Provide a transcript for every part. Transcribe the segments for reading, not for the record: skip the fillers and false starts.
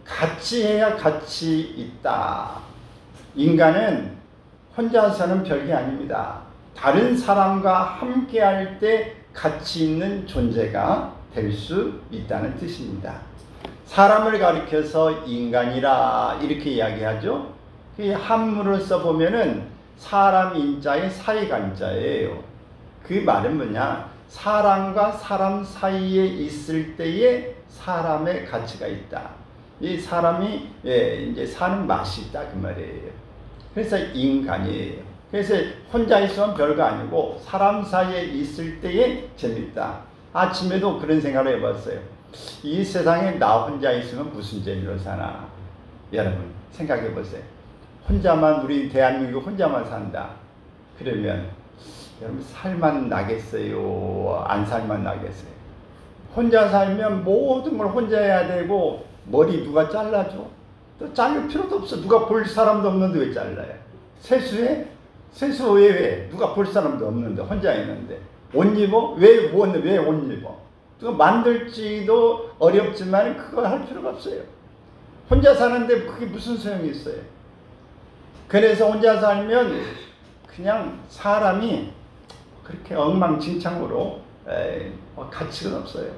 같이 해야 가치 있다. 인간은 혼자서는 별게 아닙니다. 다른 사람과 함께 할 때 가치 있는 존재가 될 수 있다는 뜻입니다. 사람을 가리켜서 인간이라 이렇게 이야기하죠. 한문을 써보면은 사람 인자의 사이간자예요. 그 말은 뭐냐? 사람과 사람 사이에 있을 때에 사람의 가치가 있다. 이 사람이 이제 사는 맛이 있다 그 말이에요. 그래서 인간이에요. 그래서 혼자 있으면 별거 아니고 사람 사이에 있을 때에 재밌다. 아침에도 그런 생각을 해봤어요. 이 세상에 나 혼자 있으면 무슨 재미로 사나? 여러분 생각해 보세요. 혼자만, 우리 대한민국 혼자만 산다. 그러면 여러분 살만 나겠어요? 안 살만 나겠어요? 혼자 살면 모든 걸 혼자 해야 되고, 머리 누가 잘라줘? 또 자를 필요도 없어. 누가 볼 사람도 없는데 왜 잘라요? 세수해? 세수해 왜? 누가 볼 사람도 없는데 혼자 있는데. 옷 입어? 왜 옷 입어? 그거 만들지도 어렵지만 그거 할 필요가 없어요. 혼자 사는데 그게 무슨 소용이 있어요? 그래서 혼자 살면 그냥 사람이 그렇게 엉망진창으로 가치가 없어요.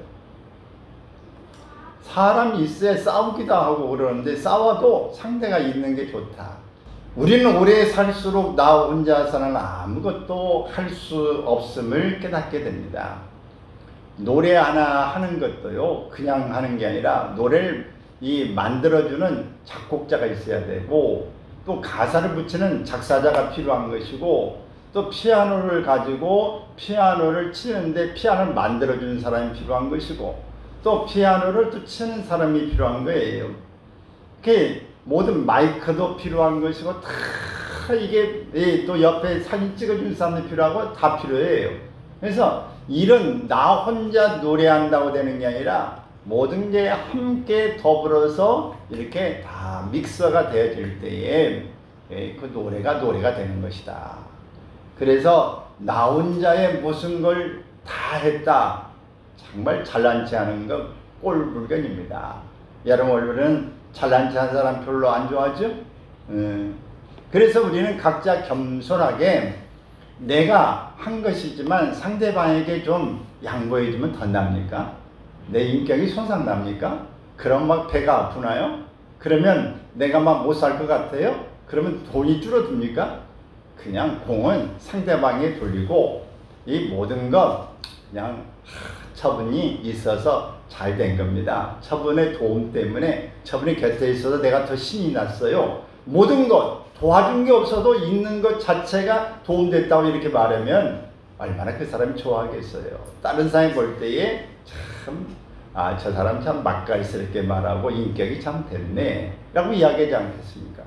사람이 있어야 싸우기도 하고 그러는데 싸워도 상대가 있는 게 좋다. 우리는 오래 살수록 나 혼자서는 아무것도 할 수 없음을 깨닫게 됩니다. 노래 하나 하는 것도요, 그냥 하는 게 아니라 노래를 만들어주는 작곡자가 있어야 되고, 또 가사를 붙이는 작사자가 필요한 것이고, 또 피아노를 가지고 피아노를 치는데 피아노를 만들어주는 사람이 필요한 것이고, 또 피아노를 또 치는 사람이 필요한 거예요. 그 모든 마이크도 필요한 것이고, 다 이게 또 옆에 사진 찍어주는 사람이 필요하고 다 필요해요. 그래서 이런 나 혼자 노래한다고 되는 게 아니라 모든 게 함께 더불어서 이렇게 다 믹서가 되어질 때에 그 노래가 되는 것이다. 그래서 나 혼자의 무슨 걸 다 했다. 정말 잘난치 않은 것 꼴불견입니다. 여러분 얼굴은 잘난치 않은 사람 별로 안 좋아하죠? 그래서 우리는 각자 겸손하게 내가 한 것이지만 상대방에게 좀 양보해주면 더 납니까? 내 인격이 손상납니까? 그럼 막 배가 아프나요? 그러면 내가 막 못 살 것 같아요? 그러면 돈이 줄어듭니까? 그냥 공은 상대방에 돌리고 이 모든 것 그냥 처분이 있어서 잘 된 겁니다. 처분의 도움 때문에, 처분이 곁에 있어서 내가 더 신이 났어요. 모든 것 도와준 게 없어도 있는 것 자체가 도움됐다고 이렇게 말하면 얼마나 그 사람이 좋아하겠어요. 다른 사람이 볼 때에 참, 저 사람 참 맛깔스럽게 말하고 인격이 참 됐네 라고 이야기하지 않겠습니까?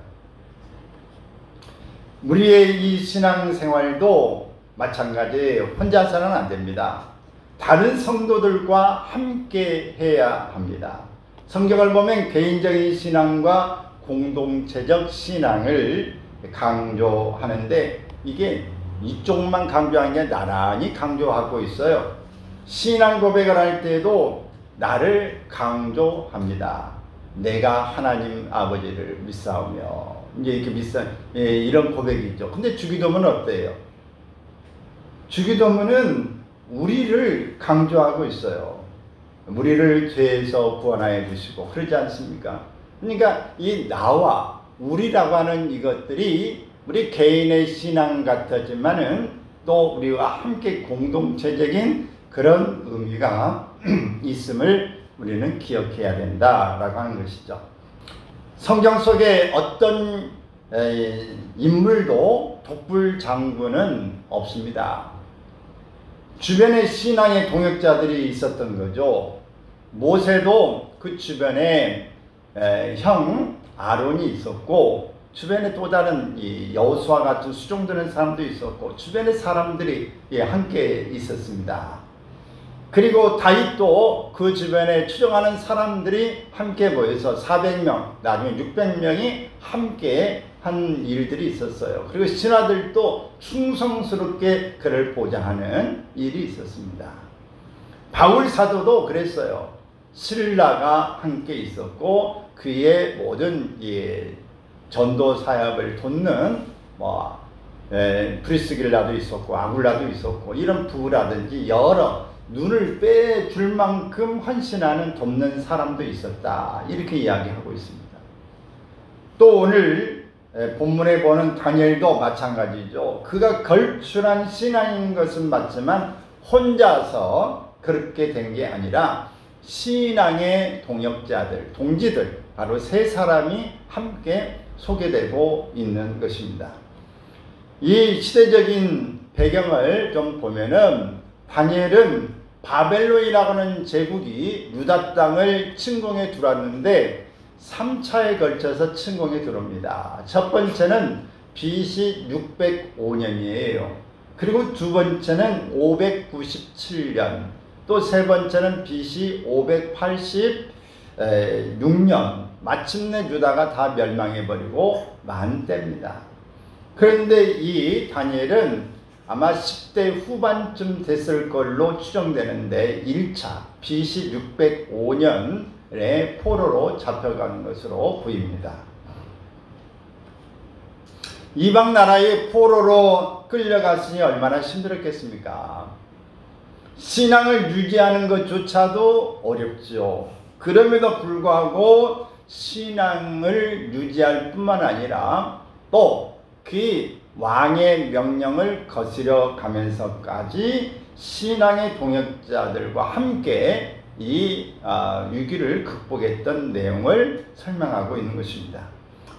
우리의 이 신앙생활도 마찬가지예요. 혼자서는 안 됩니다. 다른 성도들과 함께 해야 합니다. 성경을 보면 개인적인 신앙과 공동체적 신앙을 강조하는데, 이게 이쪽만 강조하는 게 나란히 강조하고 있어요. 신앙 고백을 할 때도 나를 강조합니다. 내가 하나님 아버지를 믿사오며, 이제 이렇게 이런 고백이죠. 근데 주기도문은 어때요? 주기도문은 우리를 강조하고 있어요. 우리를 죄에서 구원하여 주시고 그러지 않습니까? 그러니까 이 나와 우리라고 하는 이것들이 우리 개인의 신앙 같았지만은 또 우리와 함께 공동체적인 그런 의미가 있음을 우리는 기억해야 된다라고 하는 것이죠. 성경 속에 어떤 인물도 독불장군은 없습니다. 주변에 신앙의 동역자들이 있었던 거죠. 모세도 그 주변에 형 아론이 있었고, 주변에 또 다른 여호수아 같은 수종드는 사람도 있었고, 주변에 사람들이 함께 있었습니다. 그리고 다윗도 그 주변에 추종하는 사람들이 함께 모여서 400명, 나중에 600명이 함께 한 일들이 있었어요. 그리고 신하들도 충성스럽게 그를 보좌하는 일이 있었습니다. 바울 사도도 그랬어요. 신라가 함께 있었고, 그의 모든 전도 사역을 돕는 브리스길라도 있었고 아굴라도 있었고 이런 부라든지 여러 눈을 빼줄 만큼 헌신하는 돕는 사람도 있었다. 이렇게 이야기하고 있습니다. 또 오늘 본문에 보는 다니엘도 마찬가지죠. 그가 걸출한 신앙인 것은 맞지만 혼자서 그렇게 된 게 아니라 신앙의 동역자들, 동지들 바로 세 사람이 함께 소개되고 있는 것입니다. 이 시대적인 배경을 좀 보면은 다니엘은 바벨론이라고 하는 제국이 유다 땅을 침공해 들어왔는데 3차에 걸쳐서 침공해 들어옵니다. 첫 번째는 BC 605년이에요. 그리고 두 번째는 597년, 또 세 번째는 BC 586년, 마침내 유다가 다 멸망해버리고 만때입니다. 그런데 이 다니엘은 아마 10대 후반쯤 됐을 걸로 추정되는데 1차 BC 605년에 포로로 잡혀간 것으로 보입니다. 이방 나라의 포로로 끌려갔으니 얼마나 힘들었겠습니까? 신앙을 유지하는 것조차도 어렵죠. 그럼에도 불구하고 신앙을 유지할 뿐만 아니라 또 그 왕의 명령을 거스려 가면서까지 신앙의 동역자들과 함께 이 위기를 극복했던 내용을 설명하고 있는 것입니다.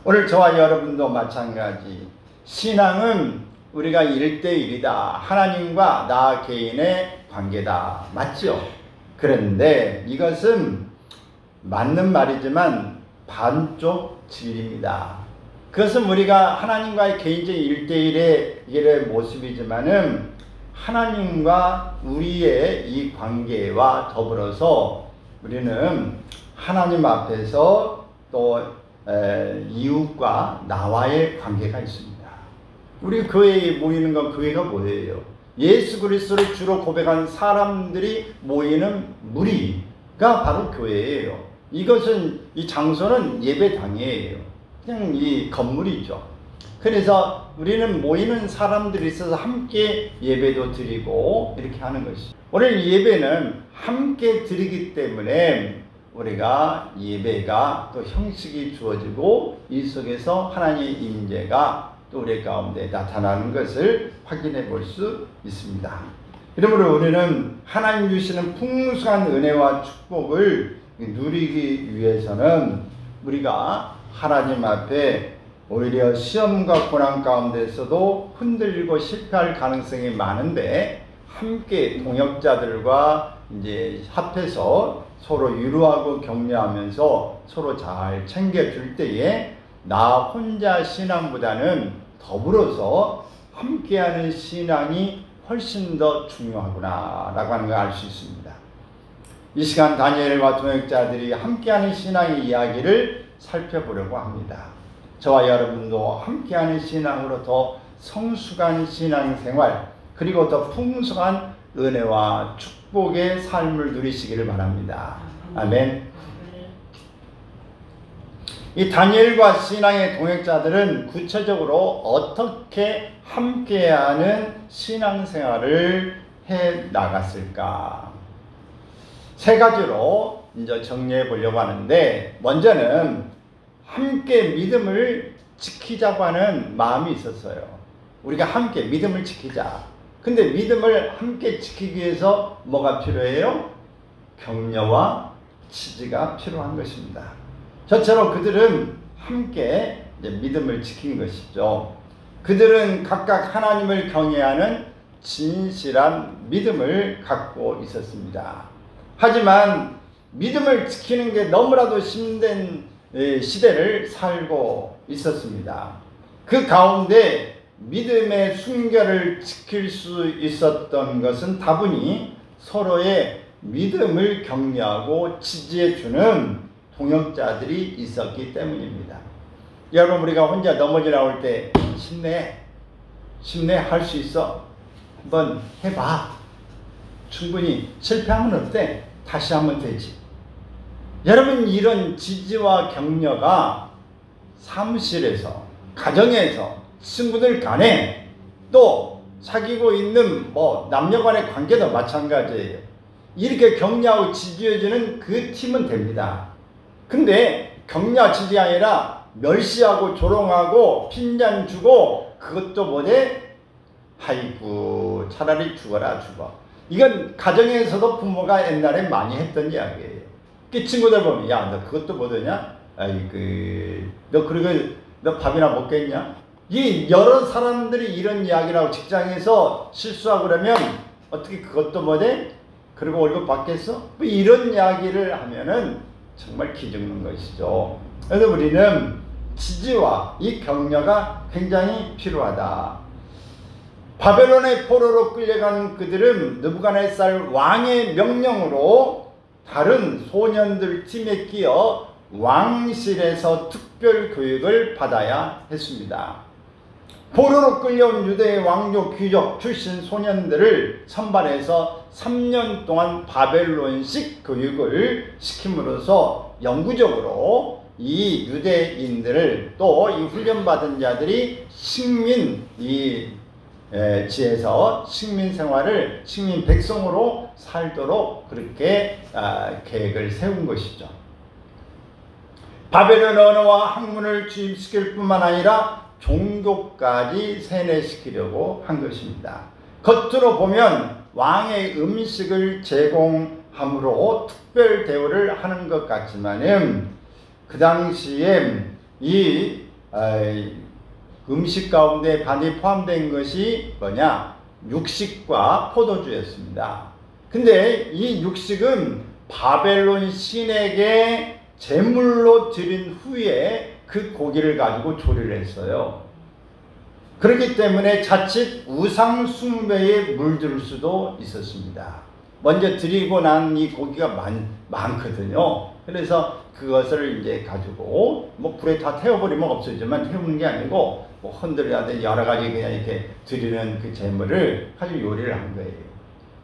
오늘 저와 여러분도 마찬가지, 신앙은 우리가 1대1이다. 하나님과 나 개인의 관계다. 맞죠? 그런데 이것은 맞는 말이지만 반쪽 진리입니다. 그것은 우리가 하나님과의 개인적인 1대1의 모습이지만은 하나님과 우리의 이 관계와 더불어서 우리는 하나님 앞에서 또 이웃과 나와의 관계가 있습니다. 우리 교회에 모이는 건 교회가 뭐예요? 예수 그리스도를 주로 고백한 사람들이 모이는 무리가 바로 교회예요. 이것은 이 장소는 예배당이에요. 그냥 이 건물이죠. 그래서 우리는 모이는 사람들이 있어서 함께 예배도 드리고 이렇게 하는 것이죠. 오늘 예배는 함께 드리기 때문에 우리가 예배가 또 형식이 주어지고 이 속에서 하나님의 임재가 또 우리 가운데 나타나는 것을 확인해 볼 수 있습니다. 그러므로 우리는 하나님 주시는 풍성한 은혜와 축복을 누리기 위해서는 우리가 하나님 앞에 오히려 시험과 고난 가운데서도 흔들리고 실패할 가능성이 많은데 함께 동역자들과 이제 합해서 서로 위로하고 격려하면서 서로 잘 챙겨줄 때에 나 혼자 신앙보다는 더불어서 함께하는 신앙이 훨씬 더 중요하구나 라고 하는 걸 알 수 있습니다. 이 시간 다니엘과 동역자들이 함께하는 신앙의 이야기를 살펴보려고 합니다. 저와 여러분도 함께하는 신앙으로 더 성숙한 신앙생활 그리고 더 풍성한 은혜와 축복의 삶을 누리시기를 바랍니다. 아멘. 이 다니엘과 신앙의 동역자들은 구체적으로 어떻게 함께하는 신앙생활을 해 나갔을까? 세 가지로 이제 정리해 보려고 하는데, 먼저는 함께 믿음을 지키자고 하는 마음이 있었어요. 우리가 함께 믿음을 지키자. 근데 믿음을 함께 지키기 위해서 뭐가 필요해요? 격려와 지지가 필요한 것입니다. 저처럼 그들은 함께 이제 믿음을 지킨 것이죠. 그들은 각각 하나님을 경외하는 진실한 믿음을 갖고 있었습니다. 하지만 믿음을 지키는 게 너무나도 힘든 시대를 살고 있었습니다. 그 가운데 믿음의 순결을 지킬 수 있었던 것은 다분히 서로의 믿음을 격려하고 지지해주는 동역자들이 있었기 때문입니다. 여러분, 우리가 혼자 넘어져 나올 때 힘내, 할 수 있어, 한번 해봐, 충분히 실패하면 어때? 다시 하면 되지. 여러분, 이런 지지와 격려가 사무실에서, 가정에서, 친구들 간에, 또 사귀고 있는 남녀 간의 관계도 마찬가지예요. 이렇게 격려하고 지지해주는 그 팀은 됩니다. 근데 격려 지지 아니라 멸시하고 조롱하고 핀잔 주고, 그것도 뭐래? 아이고 차라리 죽어라 죽어. 이건 가정에서도 부모가 옛날에 많이 했던 이야기예요. 그 친구들 보면, 야 너 그것도 못하냐? 아이고 너 그리고 너 밥이나 먹겠냐? 이 여러 사람들이 이런 이야기를 하고, 직장에서 실수하고 그러면 어떻게 그것도 뭐래? 그리고 월급 받겠어? 뭐 이런 이야기를 하면은 정말 기죽는 것이죠. 그래서 우리는 지지와 이 격려가 굉장히 필요하다. 바벨론의 포로로 끌려간 그들은 느부갓네살 왕의 명령으로 다른 소년들 팀에 끼어 왕실에서 특별 교육을 받아야 했습니다. 포로로 끌려온 유대의 왕족 귀족 출신 소년들을 선발해서 3년 동안 바벨론식 교육을 시킴으로써 영구적으로 이 유대인들을, 또 이 훈련받은 자들이 지에서 식민 생활을, 식민 백성으로 살도록 그렇게 계획을 세운 것이죠. 바벨론 언어와 학문을 주입시킬 뿐만 아니라 종교까지 세뇌시키려고 한 것입니다. 겉으로 보면 왕의 음식을 제공함으로 특별 대우를 하는 것 같지만은, 그 당시에 이 음식 가운데 반이 포함된 것이 뭐냐? 육식과 포도주였습니다. 근데 이 육식은 바벨론 신에게 제물로 드린 후에 그 고기를 가지고 조리를 했어요. 그렇기 때문에 자칫 우상 숭배에 물들 수도 있었습니다. 먼저 드리고 난 이 고기가 많거든요. 그래서 그것을 이제 가지고 불에 다 태워버리면 없어지만, 태우는 게 아니고 흔들어야 돼, 여러 가지 그냥 이렇게 드리는 그 재물을 가지고 요리를 한 거예요.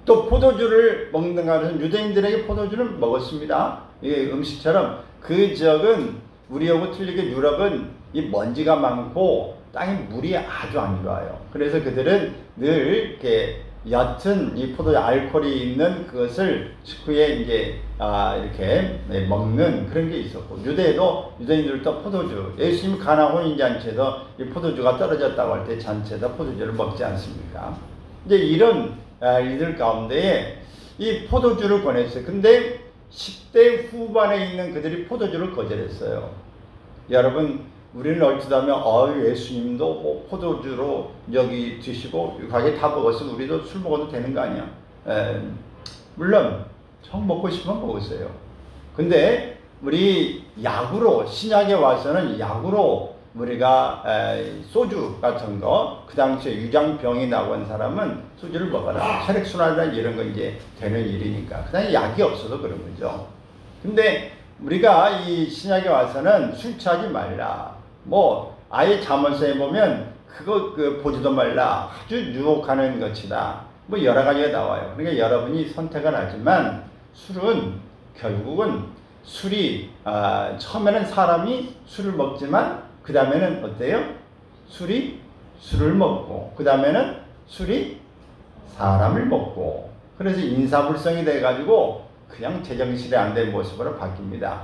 또 포도주를 먹는가 하면 유대인들에게 포도주를 먹었습니다. 이게 음식처럼. 그 지역은 우리하고 틀리게 유럽은 이 먼지가 많고 땅에 물이 아주 안 좋아요. 그래서 그들은 늘 이렇게 옅은 이 포도주 알코올이 있는 그것을 식후에 이제 이렇게 먹는 그런 게 있었고, 유대인들도 포도주, 예수님 가나 혼인 잔치에도 이 포도주가 떨어졌다고 할 때 잔치에다 포도주를 먹지 않습니까? 이제 이런 이들 가운데에 이 포도주를 권했어요. 근데 10대 후반에 있는 그들이 포도주를 거절했어요. 여러분, 우리는 얼추다면 예수님도 포도주로 여기 드시고 가게 다 먹었으면 우리도 술 먹어도 되는 거 아니야? 물론 정 먹고 싶으면 먹으세요. 근데 우리 약으로, 신약에 와서는 약으로 우리가 소주 같은 거, 그 당시에 유장병이 나온 사람은 소주를 먹어라, 혈액순환이나 이런 거 이제 되는 일이니까. 그 다음에 약이 없어서 그런 거죠. 근데 우리가 이 신약에 와서는 술 취하지 말라, 아예 잠언서에 보면 그거 보지도 말라, 아주 유혹하는 것이다, 여러 가지가 나와요. 그러니까 여러분이 선택은 하지만 술은 결국은 술이 처음에는 사람이 술을 먹지만 그 다음에는 어때요? 술을 먹고, 그 다음에는 술이 사람을 먹고, 그래서 인사불성이 돼가지고 그냥 제정신이 안 된 모습으로 바뀝니다.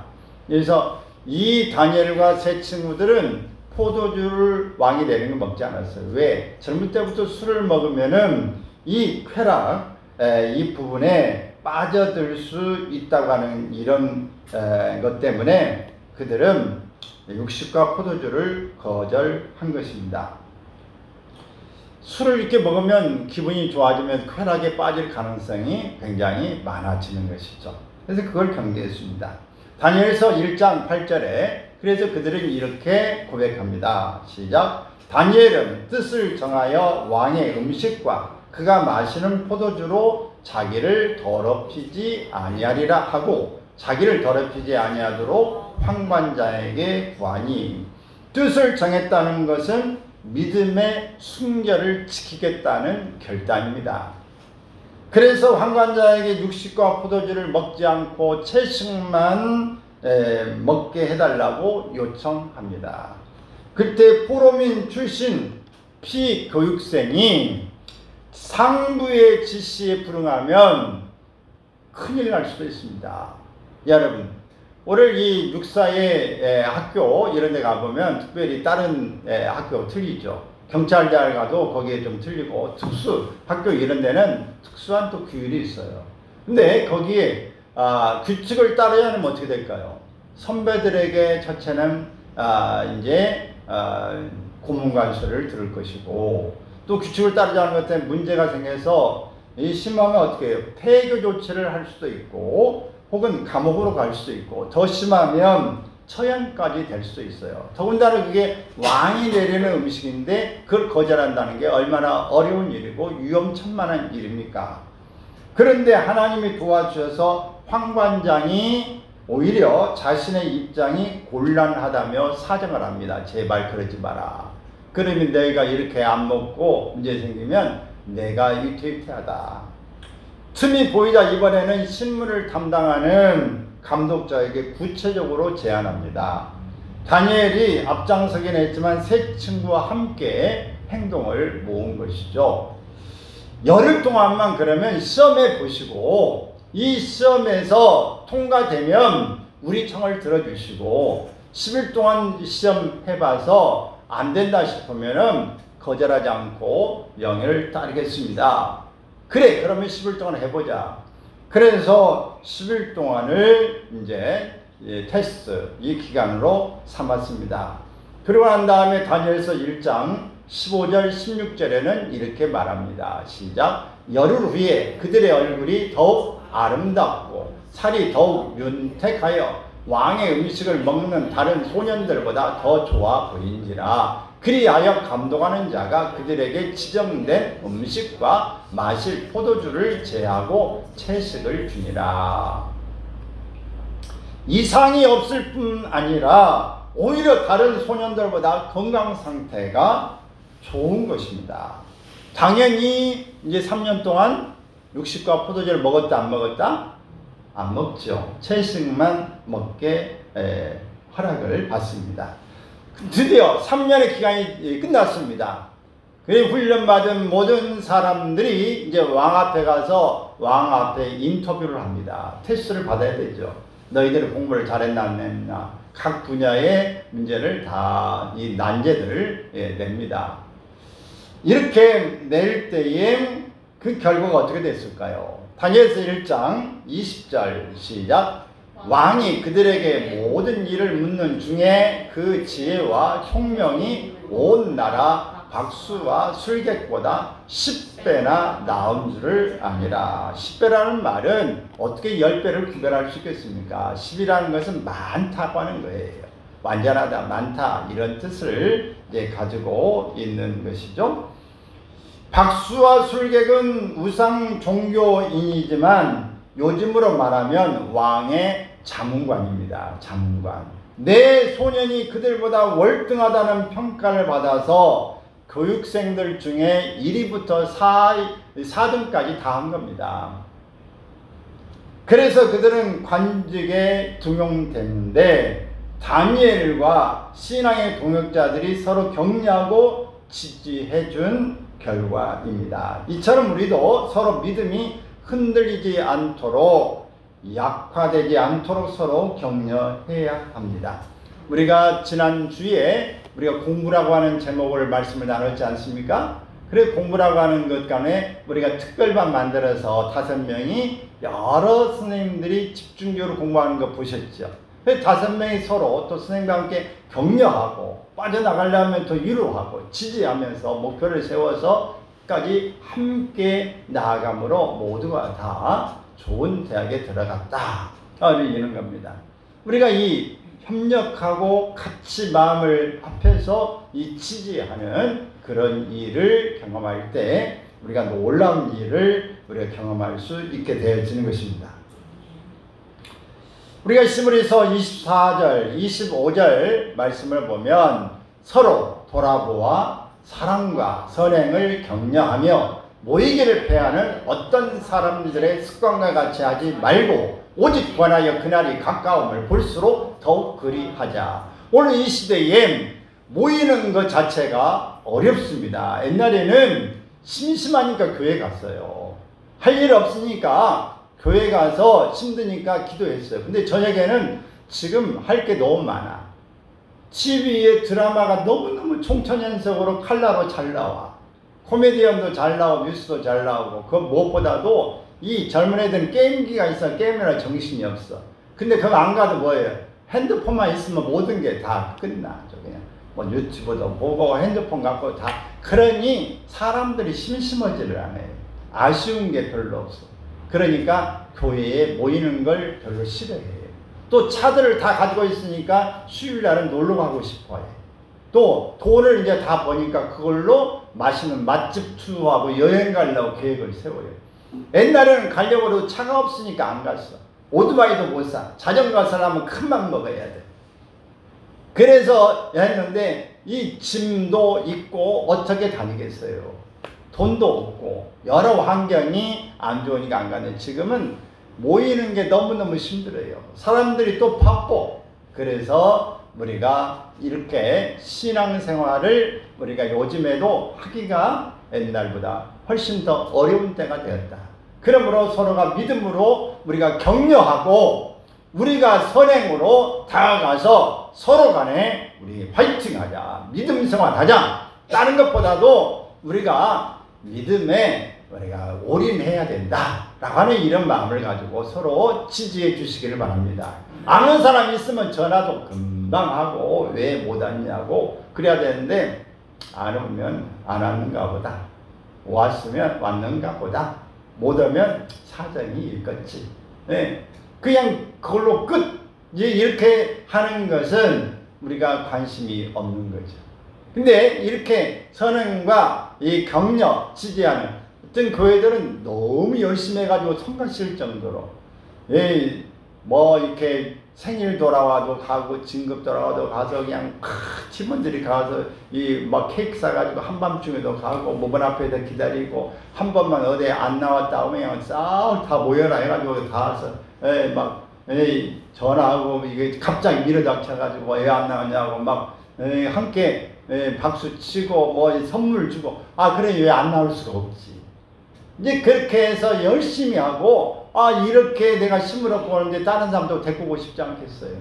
그래서 이 다니엘과 세 친구들은 포도주를 왕이 되는 걸 먹지 않았어요. 왜? 젊을 때부터 술을 먹으면은 이 쾌락, 이 부분에 빠져들 수 있다고 하는 이런 것 때문에 그들은 육식과 포도주를 거절한 것입니다. 술을 이렇게 먹으면 기분이 좋아지면 쾌락에 빠질 가능성이 굉장히 많아지는 것이죠. 그래서 그걸 경계했습니다. 다니엘서 1장 8절에 그래서 그들은 이렇게 고백합니다. 시작. 다니엘은 뜻을 정하여 왕의 음식과 그가 마시는 포도주로 자기를 더럽히지 아니하리라 하고, 자기를 더럽히지 아니하도록 황관자에게 구하니, 뜻을 정했다는 것은 믿음의 순결을 지키겠다는 결단입니다. 그래서 황관자에게 육식과 포도주를 먹지 않고 채식만 먹게 해달라고 요청합니다. 그때 포로민 출신 피교육생이 상부의 지시에 불응하면 큰일 날 수도 있습니다. 여러분, 오늘 이 육사의 학교 이런 데 가보면 특별히 다른 학교 틀리죠. 경찰대학 가도 거기에 좀 틀리고 특수 학교 이런 데는 특수한 또 규율이 있어요. 근데 거기에 규칙을 따라야 하면 어떻게 될까요? 선배들에게 첫째는 이제 고문관서를 들을 것이고, 또 규칙을 따르지 않은 것 때문에 문제가 생겨서 이 심하면 어떻게 해요? 폐교 조치를 할 수도 있고 혹은 감옥으로 갈 수도 있고, 더 심하면 처형까지 될 수도 있어요. 더군다나 그게 왕이 내리는 음식인데 그걸 거절한다는 게 얼마나 어려운 일이고 위험천만한 일입니까? 그런데 하나님이 도와주셔서 황관장이 오히려 자신의 입장이 곤란하다며 사정을 합니다. 제발 그러지 마라. 그러면 너희가 이렇게 안 먹고 문제 생기면 내가 위태위태하다. 틈이 보이자 이번에는 신문을 담당하는 감독자에게 구체적으로 제안합니다. 다니엘이 앞장서긴 했지만 세 친구와 함께 행동을 모은 것이죠. 열흘 동안만 그러면 시험해 보시고 이 시험에서 통과되면 우리 청을 들어주시고 10일 동안 시험 해봐서 안 된다 싶으면은 거절하지 않고 명예를 따르겠습니다. 그래, 그러면 10일 동안 해보자. 그래서 10일 동안을 이제 테스트 이 기간으로 삼았습니다. 그러고 난 다음에 다니엘서 1장 15절 16절에는 이렇게 말합니다. 시작. 열흘 후에 그들의 얼굴이 더욱 아름답고 살이 더욱 윤택하여 왕의 음식을 먹는 다른 소년들보다 더 좋아 보인지라. 그리하여 감독하는 자가 그들에게 지정된 음식과 마실 포도주를 제하고 채식을 주니라. 이상이 없을 뿐 아니라 오히려 다른 소년들보다 건강 상태가 좋은 것입니다. 당연히 이제 3년 동안 육식과 포도주를 먹었다 안 먹었다? 안 먹죠. 채식만 먹게 허락을 받습니다. 드디어 3년의 기간이 끝났습니다. 그리고 훈련받은 모든 사람들이 이제 왕 앞에 가서 왕 앞에 인터뷰를 합니다. 테스트를 받아야 되죠. 너희들은 공부를 잘했나 안 했나, 각 분야의 문제를 다 이 난제들을 냅니다. 이렇게 낼 때에 그 결과가 어떻게 됐을까요? 다니엘서 1장 20절 시작. 왕이 그들에게 모든 일을 묻는 중에 그 지혜와 총명이 온 나라 박수와 술객보다 10배나 나은 줄을 아니라. 10배라는 말은 어떻게 10배를 구별할 수 있겠습니까? 10이라는 것은 많다고 하는 거예요. 완전하다, 많다 이런 뜻을 이제 가지고 있는 것이죠. 박수와 술객은 우상 종교인이지만 요즘으로 말하면 왕의 자문관입니다. 자문관. 내 소년이 그들보다 월등하다는 평가를 받아서 교육생들 중에 1위부터 4등까지 다 한 겁니다. 그래서 그들은 관직에 등용됐는데 다니엘과 신앙의 동역자들이 서로 격려하고 지지해 준 결과입니다. 이처럼 우리도 서로 믿음이 흔들리지 않도록, 약화되지 않도록 서로 격려해야 합니다. 우리가 지난주에 우리가 공부라고 하는 제목을 말씀을 나눴지 않습니까? 그래, 공부라고 하는 것 간에 우리가 특별반 만들어서 5명이 여러 선생님들이 집중적으로 공부하는 거 보셨죠? 5명이 서로 또 선생님과 함께 격려하고 빠져나가려면 또 위로하고 지지하면서 목표를 세워서까지 함께 나아감으로 모두가 다 좋은 대학에 들어갔다. 이런 겁니다. 우리가 이 협력하고 같이 마음을 합해서 이 지지하는 그런 일을 경험할 때 우리가 놀라운 일을 우리가 경험할 수 있게 되어지는 것입니다. 우리가 히브리서 24절, 25절 말씀을 보면 서로 돌아보아 사랑과 선행을 격려하며 모이기를 패하는 어떤 사람들의 습관과 같이 하지 말고 오직 권하여 그날이 가까움을 볼수록 더욱 그리하자. 오늘 이 시대에 모이는 것 자체가 어렵습니다. 옛날에는 심심하니까 교회 갔어요. 할 일 없으니까 교회 가서 힘드니까 기도했어요. 근데 저녁에는 지금 할 게 너무 많아. TV에 드라마가 너무너무 총천연석으로 칼라로 잘 나와. 코미디언도 잘 나오고 뉴스도 잘 나오고, 그 무엇보다도 이 젊은 애들은 게임기가 있어. 게임이라 정신이 없어. 근데 그거 안 가도 뭐예요? 핸드폰만 있으면 모든 게 다 끝나. 그냥 뭐 유튜브도 보고 핸드폰 갖고 다. 그러니 사람들이 심심하지를 않아요. 아쉬운 게 별로 없어. 그러니까 교회에 모이는 걸 별로 싫어해요. 또 차들을 다 가지고 있으니까 수요일날은 놀러 가고 싶어요. 또 돈을 이제 다 버니까 그걸로 맛있는 맛집 투어하고 여행 가려고 계획을 세워요. 옛날에는 가려고 해도 차가 없으니까 안 갔어. 오토바이도 못 사. 자전거 사려면 큰맘 먹어야 돼. 그래서 했는데 이 짐도 있고 어떻게 다니겠어요. 돈도 없고 여러 환경이 안 좋으니까 안 가네. 지금은 모이는 게 너무너무 힘들어요. 사람들이 또 바빠. 그래서 우리가 이렇게 신앙생활을 우리가 요즘에도 하기가 옛날보다 훨씬 더 어려운 때가 되었다. 그러므로 서로가 믿음으로 우리가 격려하고 우리가 선행으로 다가가서 서로 간에 우리 파이팅하자. 믿음 생활하자. 다른 것보다도 우리가 믿음에 우리가 올인해야 된다 라고 하는 이런 마음을 가지고 서로 지지해 주시기를 바랍니다. 아는 사람 있으면 전화도 금방 하고 왜 못 왔냐고 그래야 되는데, 안 오면 안 왔는가 보다, 왔으면 왔는가 보다, 못 오면 사정이 있겠지. 네. 그냥 그걸로 끝. 이렇게 하는 것은 우리가 관심이 없는 거죠. 근데 이렇게 선행과 이 격려, 지지하는 어떤 교회들은 너무 열심히 해가지고 성가실 정도로, 뭐 이렇게 생일 돌아와도 가고 진급 돌아와도 가서 그냥 팀원들이 가서 이 막 케이크 사가지고 한밤중에도 가고 문 앞에다 기다리고, 한 번만 어디 안 나왔다 오면 싹 다 모여라 해가지고 다 와서 막 전화하고 이게 갑자기 밀어닥쳐가지고 왜 안 나왔냐고 막 함께 박수 치고 뭐 선물 주고, 그래 왜 안 나올 수가 없지. 이제 그렇게 해서 열심히 하고, 이렇게 내가 힘을 얻고 오는데 다른 사람도 데리고 오고 싶지 않겠어요.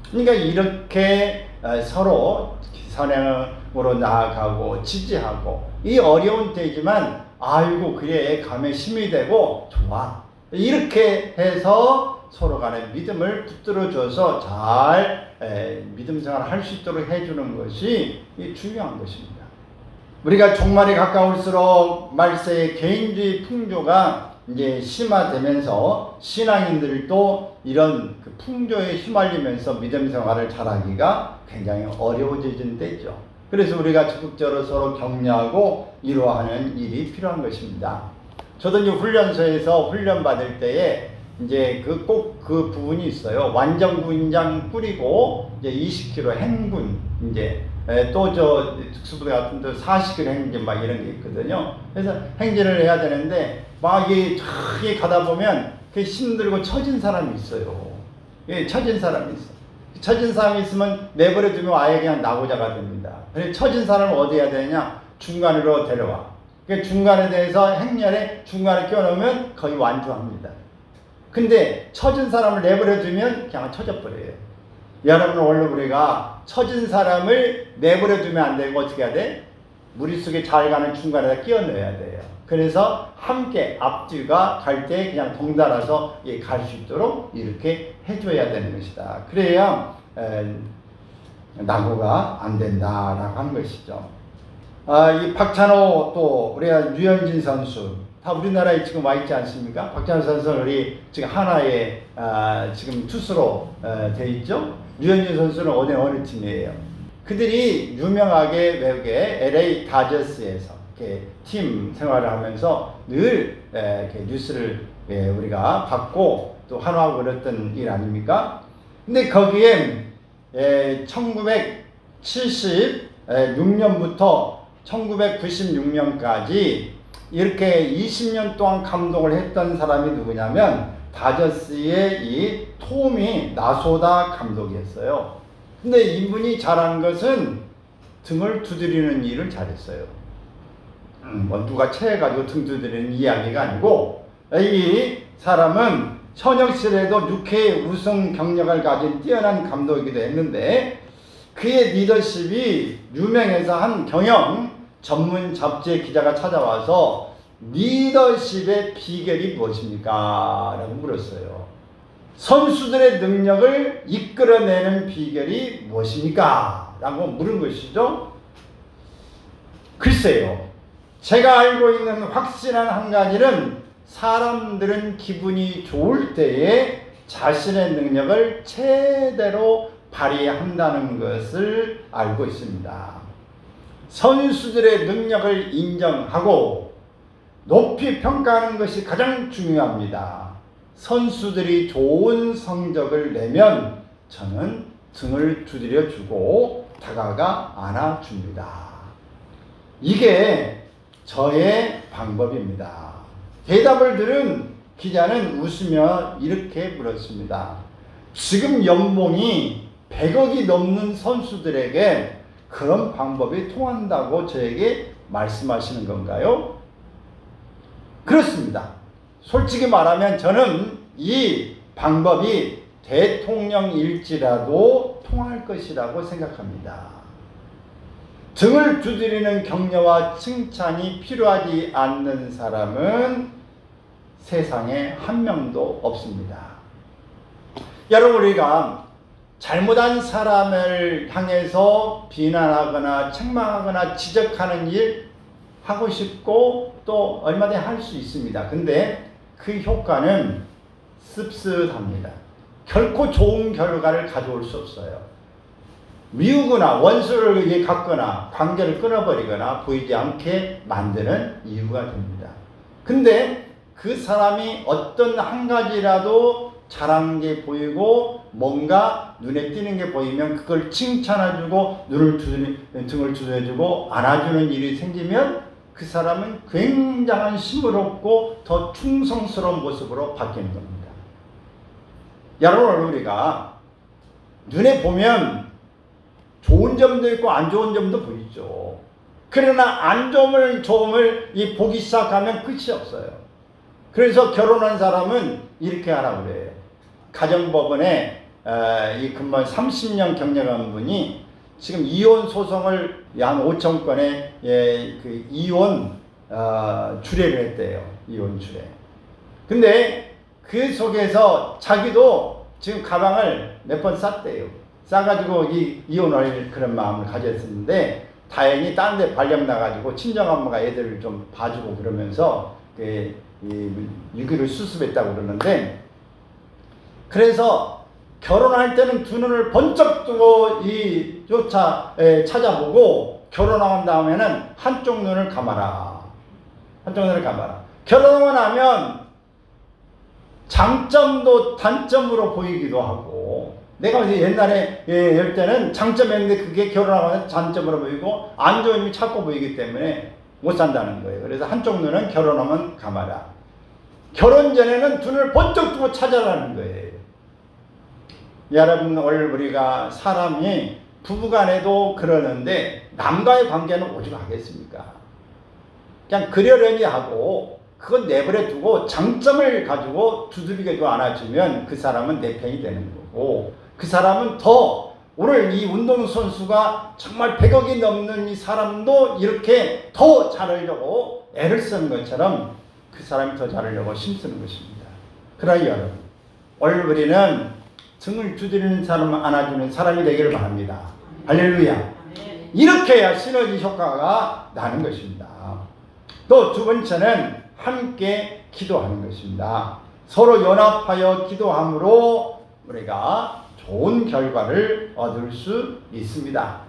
그러니까 이렇게 서로 선행으로 나아가고 지지하고, 이 어려운 때지만 아이고 그래 가면 힘이 되고 좋아, 이렇게 해서 서로 간에 믿음을 붙들어줘서 잘 믿음 생활을 할 수 있도록 해주는 것이 중요한 것입니다. 우리가 종말이 가까울수록 말세의 개인주의 풍조가 이제 심화되면서 신앙인들도 이런 그 풍조에 휘말리면서 믿음 생활을 잘하기가 굉장히 어려워지는 때죠. 그래서 우리가 적극적으로 서로 격려하고 위로하는 일이 필요한 것입니다. 저도 이제 훈련소에서 훈련 받을 때에 이제 꼭 그 부분이 있어요. 완전군장 뿌리고 이제 20km 행군, 이제 또 저 특수부대 같은 데 40km 행진 막 이런 게 있거든요. 그래서 행진을 해야 되는데 막 이게 저기 가다 보면 그 힘들고 처진 사람이 있어요. 처진 사람이 있어. 처진 사람이 있으면 내버려 두면 아예 그냥 나고자가 됩니다. 그래서 처진 사람을 어디 해야 되냐? 중간으로 데려와. 그 중간에 대해서 행렬에 중간에 껴놓으면 거의 완주합니다. 근데 처진 사람을 내버려 두면 그냥 처져 버려요. 여러분, 원래 우리가 처진 사람을 내버려 두면 안 되고 어떻게 해야 돼? 무리수에 잘 가는 중간에다 끼워 넣어야 돼요. 그래서 함께 앞뒤가 갈 때 그냥 덩달아서 갈 수 있도록 이렇게 해줘야 되는 것이다. 그래야 낙오가 안 된다라고 하는 것이죠. 이 박찬호, 또 우리가 류현진 선수 다 우리나라에 지금 와 있지 않습니까? 박찬호 선수는 우리 지금 하나의 지금 투수로 돼 있죠. 류현진 선수는 어느 팀이에요? 그들이 유명하게 외국의 LA 다저스에서 이렇게 팀 생활을 하면서 늘 이렇게 뉴스를 우리가 받고 또 환호하고 그랬던 일 아닙니까? 근데 거기에 1976년부터 1996년까지 이렇게 20년 동안 감독을 했던 사람이 누구냐면 다저스의 이 토미 나소다 감독이었어요. 근데 이분이 잘한 것은 등을 두드리는 일을 잘했어요. 뭐 누가 체해가지고 등 두드리는 이야기가 아니고, 이 사람은 현역 시절에도 6회 우승 경력을 가진 뛰어난 감독이기도 했는데, 그의 리더십이 유명해서 한 경영 전문 잡지의 기자가 찾아와서 리더십의 비결이 무엇입니까? 라고 물었어요. 선수들의 능력을 이끌어내는 비결이 무엇입니까? 라고 물은 것이죠. 글쎄요, 제가 알고 있는 확실한 한 가지는 사람들은 기분이 좋을 때에 자신의 능력을 최대로 발휘한다는 것을 알고 있습니다. 선수들의 능력을 인정하고 높이 평가하는 것이 가장 중요합니다. 선수들이 좋은 성적을 내면 저는 등을 두드려 주고 다가가 안아줍니다. 이게 저의 방법입니다. 대답을 들은 기자는 웃으며 이렇게 물었습니다. 지금 연봉이 100억이 넘는 선수들에게 그런 방법이 통한다고 저에게 말씀하시는 건가요? 그렇습니다. 솔직히 말하면 저는 이 방법이 대통령일지라도 통할 것이라고 생각합니다. 등을 두드리는 격려와 칭찬이 필요하지 않는 사람은 세상에 한 명도 없습니다. 여러분, 우리가 잘못한 사람을 향해서 비난하거나 책망하거나 지적하는 일 하고 싶고 또 얼마든지 할 수 있습니다. 근데 그 효과는 씁쓸합니다. 결코 좋은 결과를 가져올 수 없어요. 미우거나 원수를 갖거나 관계를 끊어버리거나 보이지 않게 만드는 이유가 됩니다. 근데 그 사람이 어떤 한 가지라도 잘한 게 보이고 뭔가 눈에 띄는 게 보이면 그걸 칭찬해주고 등을 두드려주고 안아주는 일이 생기면 그 사람은 굉장한 힘을 얻고 더 충성스러운 모습으로 바뀌는 겁니다. 여러분, 우리가 눈에 보면 좋은 점도 있고 안 좋은 점도 보이죠. 그러나 안 좋음을 보기 시작하면 끝이 없어요. 그래서 결혼한 사람은 이렇게 하라고 그래요. 가정법원에 근무한 30년 경력한 분이 지금 이혼 소송을 한 5천 건의 그 이혼 주례를 했대요. 이혼 주례. 근데 그 속에서 자기도 지금 가방을 몇 번 쌌대요. 싸가지고 이혼할 그런 마음을 가졌었는데 다행히 딴 데 발령 나가지고 친정엄마가 애들을 좀 봐주고 그러면서 유기를 수습했다고 그러는데, 그래서 결혼할 때는 두 눈을 번쩍 뜨고 찾아보고 결혼한 다음에는 한쪽 눈을 감아라. 한쪽 눈을 감아라. 결혼하고 나면 장점도 단점으로 보이기도 하고, 내가 옛날에 할 때는 장점이었는데 그게 결혼하고 단점으로 보이고 안 좋은 점이 자꾸 보이기 때문에 못 산다는 거예요. 그래서 한쪽 눈은 결혼하면 감아라. 결혼 전에는 눈을 번쩍 뜨고 찾아라는 거예요. 여러분, 오늘 우리가 사람이 부부간에도 그러는데 남과의 관계는 오죽 하겠습니까? 그냥 그러려니 하고 그건 내버려 두고 장점을 가지고 두드리게도 안아주면 그 사람은 내 편이 되는 거고, 그 사람은 더 오늘 이 운동선수가 정말 100억이 넘는 이 사람도 이렇게 더 잘하려고 애를 쓰는 것처럼 그 사람이 더 잘하려고 힘쓰는 것입니다. 그러나 여러분, 오늘 우리는 등을 두드리는 사람을 안아주는 사람이 되기를 바랍니다. 할렐루야. 이렇게 해야 시너지 효과가 나는 것입니다. 또 두 번째는 함께 기도하는 것입니다. 서로 연합하여 기도함으로 우리가 좋은 결과를 얻을 수 있습니다.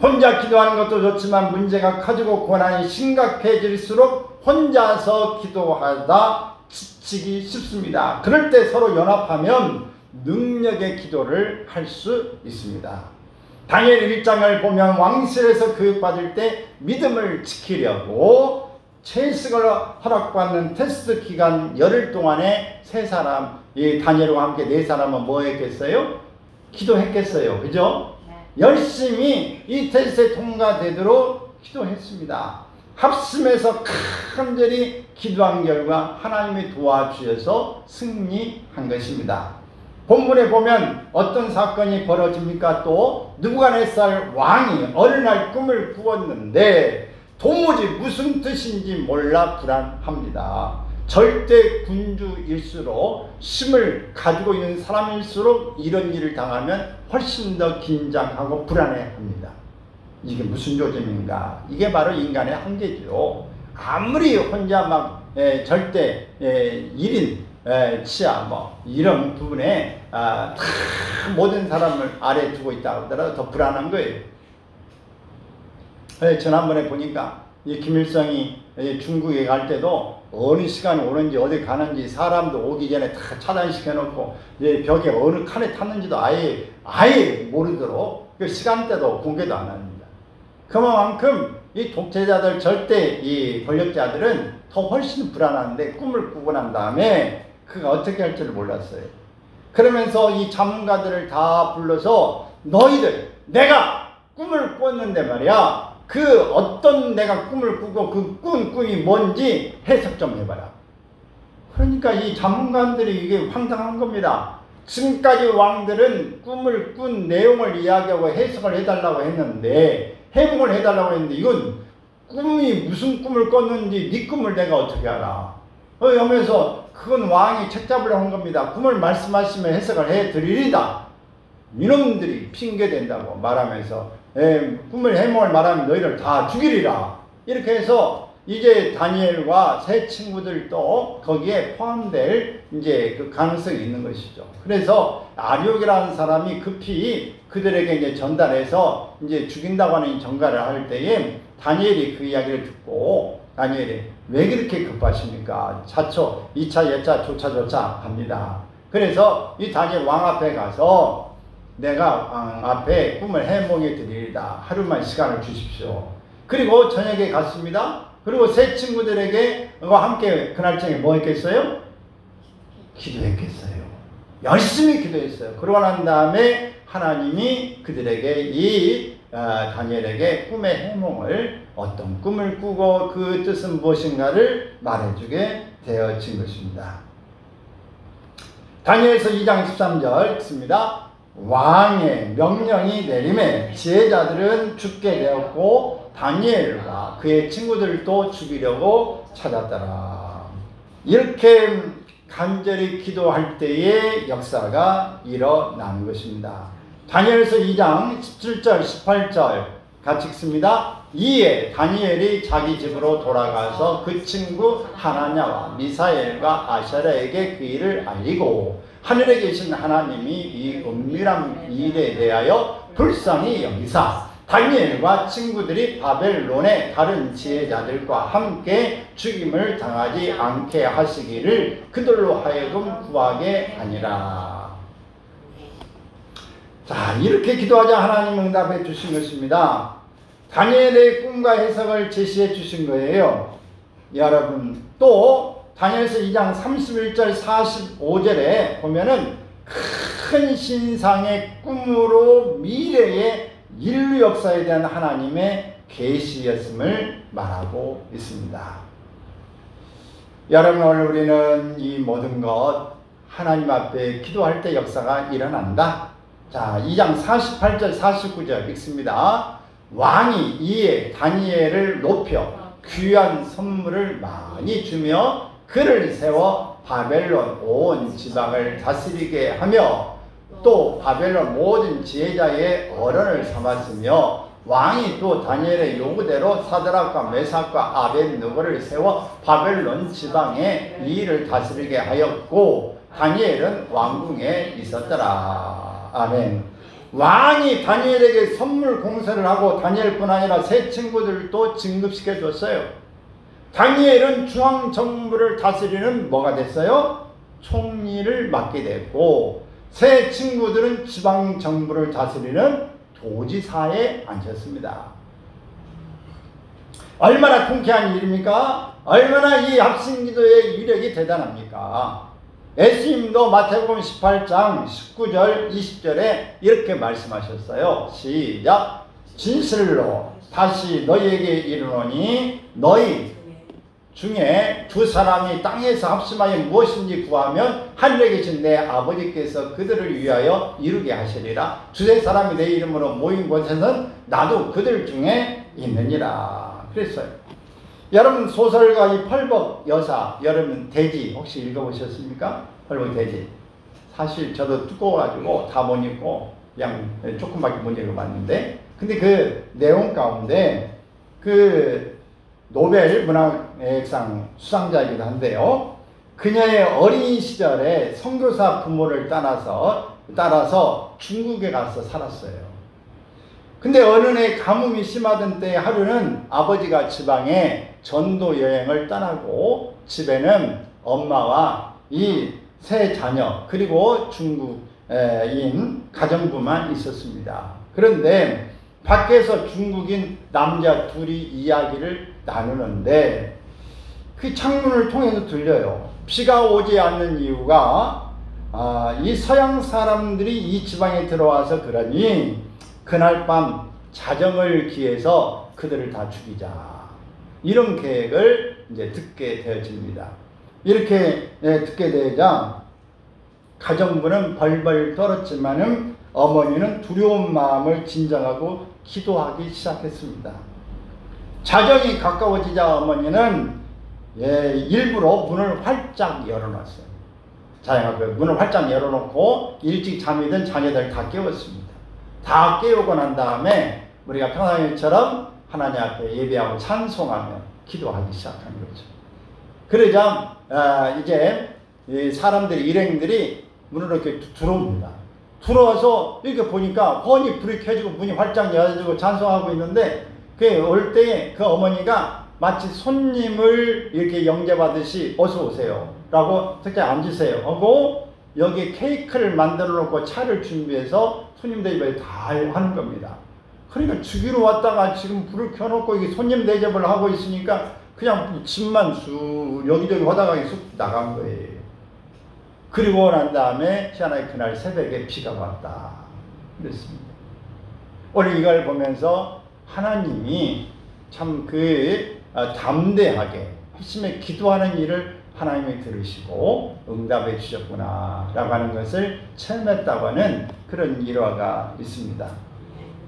혼자 기도하는 것도 좋지만 문제가 커지고 고난이 심각해질수록 혼자서 기도하다 지치기 쉽습니다. 그럴 때 서로 연합하면 능력의 기도를 할 수 있습니다. 다니엘 1장을 보면 왕실에서 교육받을 때 믿음을 지키려고 채식을 허락받는 테스트 기간 열흘 동안에 세 사람, 이 다니엘과 함께 네 사람은 뭐 했겠어요? 기도했겠어요. 그죠? 열심히 이 테스트에 통과되도록 기도했습니다. 합심해서 간절히 기도한 결과 하나님이 도와주셔서 승리한 것입니다. 본문에 보면 어떤 사건이 벌어집니까? 또 느부갓네살 왕이 어느 날 꿈을 꾸었는데 도무지 무슨 뜻인지 몰라 불안합니다. 절대 군주일수록 힘을 가지고 있는 사람일수록 이런 일을 당하면 훨씬 더 긴장하고 불안해합니다. 이게 무슨 요즘인가? 이게 바로 인간의 한계죠. 아무리 혼자 막 절대 1인 치아 뭐 이런 부분에 다 모든 사람을 아래 두고 있다 하더라도 더 불안한 거예요. 지난번에 보니까 이 김일성이 중국에 갈 때도 어느 시간에 오는지 어디 가는지 사람도 오기 전에 다 차단시켜 놓고 벽에 어느 칸에 탔는지도 아예 모르도록 그 시간대도 공개도 안 합니다. 그만큼 이 독재자들 절대 이 권력자들은 더 훨씬 불안한데 꿈을 꾸고 난 다음에 그가 어떻게 할지를 몰랐어요. 그러면서 이 자문가들을 다 불러서 너희들 내가 꿈을 꿨는데 말이야 그 어떤 내가 꿈을 꾸고 그 꾼 꿈이 뭔지 해석 좀 해봐라. 그러니까 이 자문관들이 이게 황당한 겁니다. 지금까지 왕들은 꿈을 꾼 내용을 이야기하고 해석을 해달라고 했는데 해몽을 해달라고 했는데 이건 꿈이 무슨 꿈을 꿨는지 네 꿈을 내가 어떻게 알아? 하면서 그건 왕이 책 잡으려고 한 겁니다. 꿈을 말씀하시면 해석을 해드리리다. 이놈들이 핑계댄다고 말하면서 꿈을 해몽을 말하면 너희를 다 죽이리라. 이렇게 해서 이제 다니엘과 세 친구들도 거기에 포함될 이제 그 가능성이 있는 것이죠. 그래서 아리옥이라는 사람이 급히 그들에게 이제 전달해서 이제 죽인다고 하는 전가를 할 때에 다니엘이 그 이야기를 듣고 다니엘이 왜 그렇게 급하십니까? 차초, 2차, 여차, 조차 합니다. 그래서 이 다니엘 왕 앞에 가서 내가 왕 앞에 꿈을 해몽해 드리리다. 하루만 시간을 주십시오. 그리고 저녁에 갔습니다. 그리고 세 친구들에게 함께 그날쯤에 뭐 했겠어요? 기도했겠어요. 열심히 기도했어요. 그러고 난 다음에 하나님이 그들에게 이 다니엘에게 꿈의 해몽을 어떤 꿈을 꾸고 그 뜻은 무엇인가를 말해주게 되어진 것입니다. 다니엘서 2장 13절 읽습니다. 왕의 명령이 내림에 지혜자들은 죽게 되었고 다니엘과 그의 친구들도 죽이려고 찾았더라. 이렇게 간절히 기도할 때의 역사가 일어나는 것입니다. 다니엘서 2장 17절 18절 같이 읽습니다. 이에 다니엘이 자기 집으로 돌아가서 그 친구 하나냐와 미사엘과 아샤랴에게 그 일을 알리고 하늘에 계신 하나님이 이 은밀한 일에 대하여 불쌍히 여기사 다니엘과 친구들이 바벨론의 다른 지혜자들과 함께 죽임을 당하지 않게 하시기를 그들로 하여금 구하게 하니라. 자, 이렇게 기도하자 하나님 응답해 주신 것입니다. 다니엘의 꿈과 해석을 제시해 주신 거예요. 여러분, 또 다니엘서 2장 31절 45절에 보면은 큰 신상의 꿈으로 미래의 인류 역사에 대한 하나님의 계시였음을 말하고 있습니다. 여러분, 오늘 우리는 이 모든 것 하나님 앞에 기도할 때 역사가 일어난다. 자, 2장 48절 49절 읽습니다. 왕이 이에 다니엘을 높여 귀한 선물을 많이 주며 그를 세워 바벨론 온 지방을 다스리게 하며 또 바벨론 모든 지혜자의 어른을 삼았으며 왕이 또 다니엘의 요구대로 사드락과 메삭과 아벳느고를 세워 바벨론 지방에 이 일을 다스리게 하였고 다니엘은 왕궁에 있었더라. 아멘. 왕이 다니엘에게 선물 공세를 하고 다니엘뿐 아니라 세 친구들도 진급시켜 줬어요. 다니엘은 중앙정부를 다스리는 뭐가 됐어요? 총리를 맡게 됐고 세 친구들은 지방정부를 다스리는 도지사에 앉혔습니다. 얼마나 통쾌한 일입니까? 얼마나 이 합심기도의 위력이 대단합니까? 예수님도 마태복음 18장 19절 20절에 이렇게 말씀하셨어요. 시작. 진실로 다시 너희에게 이르노니 너희 중에 두 사람이 땅에서 합심하여 무엇인지 구하면 하늘에 계신 내 아버지께서 그들을 위하여 이루게 하시리라. 두세 사람이 내 이름으로 모인 곳에는 나도 그들 중에 있느니라. 그랬어요. 여러분 소설가 이 펄벅 여사, 여러분 돼지 혹시 읽어보셨습니까? 펄벅 돼지. 사실 저도 두꺼워가지고 다 못 읽고 그냥 조금밖에 못 읽어봤는데, 근데 그 내용 가운데 그 노벨 문학상 수상자이기도 한데요. 그녀의 어린 시절에 선교사 부모를 따라서 중국에 가서 살았어요. 근데 어느 날 가뭄이 심하던 때 하루는 아버지가 지방에 전도 여행을 떠나고 집에는 엄마와 이 세 자녀 그리고 중국인 가정부만 있었습니다. 그런데 밖에서 중국인 남자 둘이 이야기를 나누는데 그 창문을 통해서 들려요. 비가 오지 않는 이유가 이 서양 사람들이 이 지방에 들어와서 그러니 그날 밤 자정을 기해서 그들을 다 죽이자. 이런 계획을 이제 듣게 되어집니다. 이렇게 듣게 되자 가정부는 벌벌 떨었지만은 어머니는 두려운 마음을 진정하고 기도하기 시작했습니다. 자정이 가까워지자 어머니는 일부러 문을 활짝 열어놨어요. 자영하고 문을 활짝 열어놓고 일찍 잠이 든 자녀들 다 깨웠습니다. 다 깨우고 난 다음에 우리가 평상일처럼 하나님 앞에 예배하고 찬송하며 기도하기 시작한 거죠. 그러자 이제 사람들이 일행들이 문을 이렇게 들어옵니다. 들어와서 이렇게 보니까 훤히 불이 켜지고 문이 활짝 열어지고 찬송하고 있는데 그 올 때 그 어머니가 마치 손님을 이렇게 영접하듯이 어서 오세요 라고 특히 앉으세요 하고 여기 케이크를 만들어 놓고 차를 준비해서 손님들 입에 다 하는 겁니다. 그러니까 주기로 왔다가 지금 불을 켜놓고 이게 손님 대접을 하고 있으니까 그냥 집만 쑥 여기저기 하다가 쑥 나간 거예요. 그리고 난 다음에 희한하게 그날 새벽에 비가 왔다 그랬습니다. 오늘 이걸 보면서 하나님이 참 담대하게 합심에 기도하는 일을 하나님이 들으시고 응답해 주셨구나 라고 하는 것을 체험했다고 하는 그런 일화가 있습니다.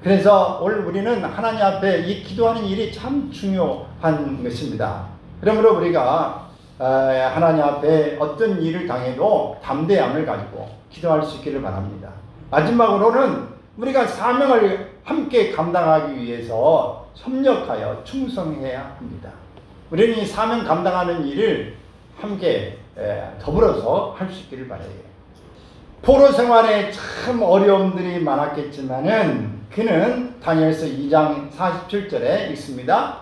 그래서 오늘 우리는 하나님 앞에 이 기도하는 일이 참 중요한 것입니다. 그러므로 우리가 하나님 앞에 어떤 일을 당해도 담대함을 가지고 기도할 수 있기를 바랍니다. 마지막으로는 우리가 사명을 함께 감당하기 위해서 협력하여 충성해야 합니다. 우리는 이 사명 감당하는 일을 함께 더불어서 할 수 있기를 바라요. 포로 생활에 참 어려움들이 많았겠지만은 그는 다니엘서 2장 47절에 있습니다.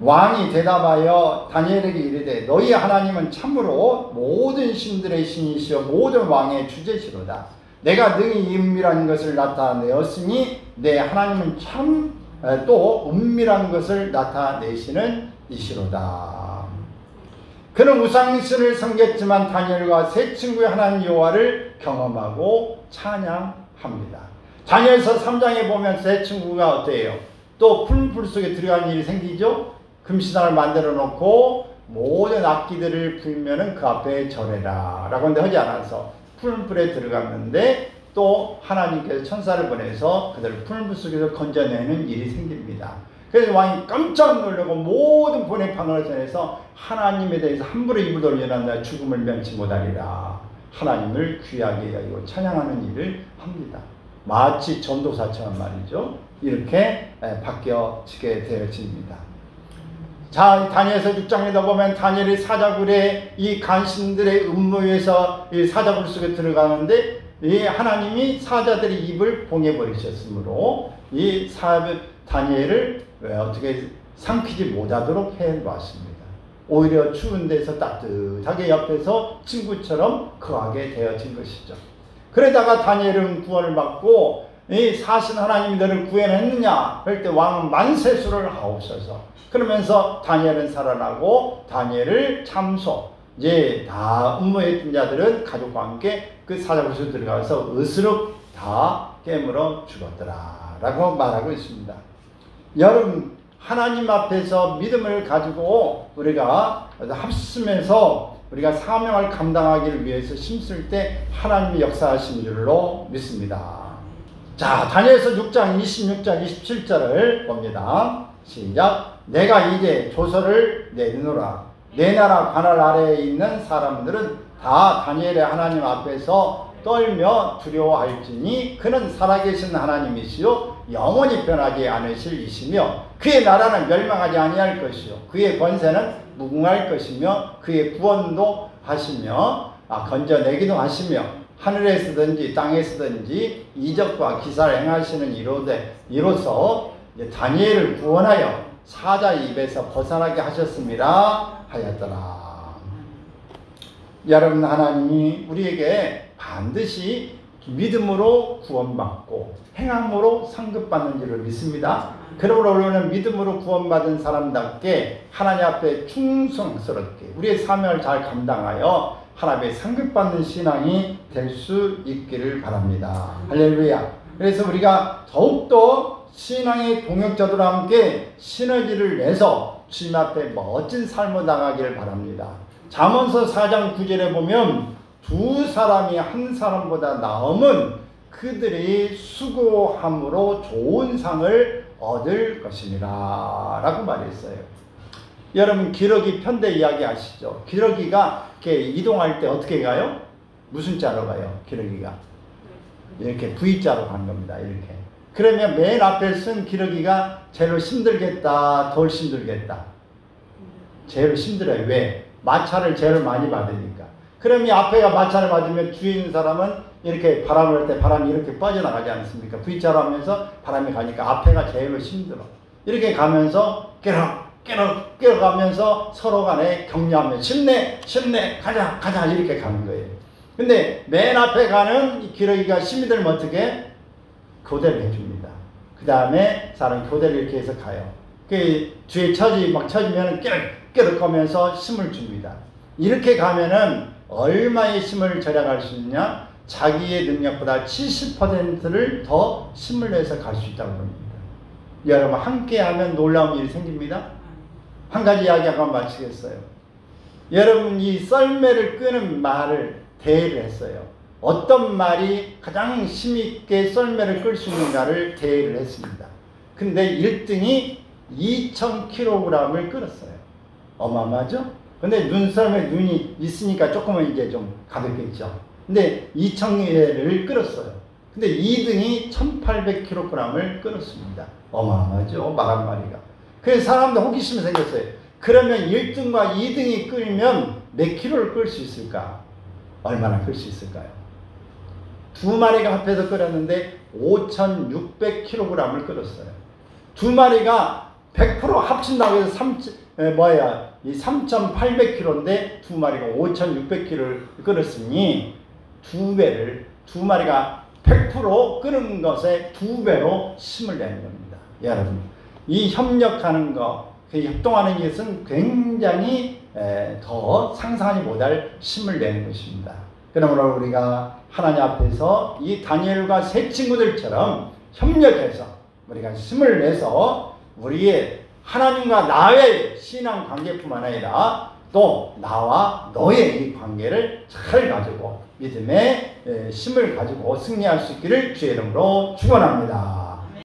왕이 대답하여 다니엘에게 이르되 너희 하나님은 참으로 모든 신들의 신이시여 모든 왕의 주제시로다. 내가 능히 은밀한 것을 나타내었으니 내 하나님은 참 또 은밀한 것을 나타내시는 이시로다. 그는 우상신을 섬겼지만 다니엘과 세 친구의 하나님 여호와를 경험하고 찬양합니다. 다니엘서 3장에 보면 세 친구가 어때요? 또 푸른 불 속에 들어간 일이 생기죠? 금신상을 만들어 놓고 모든 악기들을 불면은 그 앞에 절해라 라고 하지 않아서 푸른 불에 들어갔는데 또 하나님께서 천사를 보내서 그들을 푸른 불 속에서 건져내는 일이 생깁니다. 그래서 왕이 깜짝 놀라고 모든 본의 방언을 전해서 하나님에 대해서 함부로 입을 돌려놨나 죽음을 면치 못하리라. 하나님을 귀하게 여기고 찬양하는 일을 합니다. 마치 전도사처럼 말이죠. 이렇게 바뀌어지게 되어집니다. 자, 다니엘서 6장에다 보면 다니엘이 사자굴에 이 간신들의 음모에서 이 사자굴 속에 들어가는데 이 하나님이 사자들의 입을 봉해버리셨으므로 이 다니엘을 어떻게 삼키지 못하도록 해놓았습니다. 오히려 추운 데서 따뜻하게 옆에서 친구처럼 거하게 되어진 것이죠. 그러다가 다니엘은 구원을 받고 이 사신 하나님이 너를 구원했느냐 할 때 왕은 만세수를 하옵소서. 그러면서 다니엘은 살아나고 다니엘을 참소 이제 다 음모했던 자들은 가족과 함께 그 사자굴에 들어가서 으스럭 다 깨물어 죽었더라 라고 말하고 있습니다. 여러분, 하나님 앞에서 믿음을 가지고 우리가 합심해서 우리가 사명을 감당하기를 위해서 힘쓸 때 하나님이 역사하신 줄로 믿습니다. 자, 다니엘서 6장 26절 27절을 봅니다. 시작. 내가 이제 조서를 내리노라. 내 나라 관할 아래에 있는 사람들은 다 다니엘의 하나님 앞에서 떨며 두려워할지니 그는 살아계신 하나님이시요 영원히 변하지 않으실 이시며 그의 나라는 멸망하지 아니할 것이요 그의 권세는 무궁할 것이며 그의 구원도 하시며 건져내기도 하시며 하늘에 쓰든지 땅에 쓰든지 이적과 기사를 행하시는 이로서 다니엘을 구원하여 사자의 입에서 벗어나게 하셨습니다 하였더라. 여러분, 하나님이 우리에게 반드시 믿음으로 구원받고 행함으로 상급받는 줄을 믿습니다. 그러므로 우리는 믿음으로 구원받은 사람답게 하나님 앞에 충성스럽게 우리의 사명을 잘 감당하여 하나님의 상급받는 신앙이 될 수 있기를 바랍니다. 할렐루야. 그래서 우리가 더욱더 신앙의 동역자들과 함께 시너지를 내서 주님 앞에 멋진 삶을 나가기를 바랍니다. 잠언서 4장 9절에 보면 두 사람이 한 사람보다 나음은 그들이 수고함으로 좋은 상을 얻을 것이니라 라고 말했어요. 여러분, 기러기 편대 이야기 아시죠? 기러기가 이렇게 이동할 때 어떻게 가요? 무슨 자로 가요? 기러기가 이렇게 V자로 가는 겁니다. 이렇게. 그러면 맨 앞에 쓴 기러기가 제일 힘들겠다, 덜 힘들겠다? 제일 힘들어요. 왜? 마찰을 제일 많이 받으니까. 그럼 이 앞에가 마찰을 받으면 뒤에 있는 사람은 이렇게 바람을 할 때 바람이 이렇게 빠져나가지 않습니까? V자로 하면서 바람이 가니까 앞에가 제일 힘들어. 이렇게 가면서 깨러 가면서 서로 간에 격려하며 힘내 가자 이렇게 가는 거예요. 근데 맨 앞에 가는 이 기러기가 힘이 들면 어떻게? 교대를 해줍니다. 그 다음에 사람 교대를 이렇게 해서 가요. 그 뒤에 쳐지면 깨르 가면서 힘을 줍니다. 이렇게 가면은 얼마의 힘을 절약할 수 있냐? 자기의 능력보다 70%를 더 힘을 내서 갈 수 있다고 합니다. 여러분, 함께 하면 놀라운 일이 생깁니다. 한 가지 이야기하고 마치겠어요. 여러분, 이 썰매를 끄는 말을 대회를 했어요. 어떤 말이 가장 힘있게 썰매를 끌 수 있는가를 대회를 했습니다. 근데 1등이 2000kg을 끌었어요. 어마어마하죠? 근데 눈썰매 눈이 있으니까 조금은 이제 좀 가볍겠죠. 근데 2000개를 끌었어요. 근데 2등이 1800kg을 끌었습니다. 어마어마하죠? 말 한마리가. 그래서 사람들 호기심이 생겼어요. 그러면 1등과 2등이 끌면 몇 킬로를 끌 수 있을까? 얼마나 끌 수 있을까요? 두 마리가 합해서 끌었는데 5600kg을 끌었어요. 두 마리가 100% 합친다고 해서 3800kg인데 두 마리가 5600kg를 끌었으니 두 마리가 100% 끄는 것에 2배로 힘을 내는 겁니다. 여러분, 이 협력하는 것, 협동하는 것은 굉장히 더 상상하지 못할 힘을 내는 것입니다. 그러므로 우리가 하나님 앞에서 이 다니엘과 세 친구들처럼 협력해서 우리가 힘을 내서 우리의 하나님과 나의 신앙 관계뿐만 아니라 또 나와 너의 이 관계를 잘 가지고 믿음의 힘을 가지고 승리할 수 있기를 주의 이름으로 축원합니다.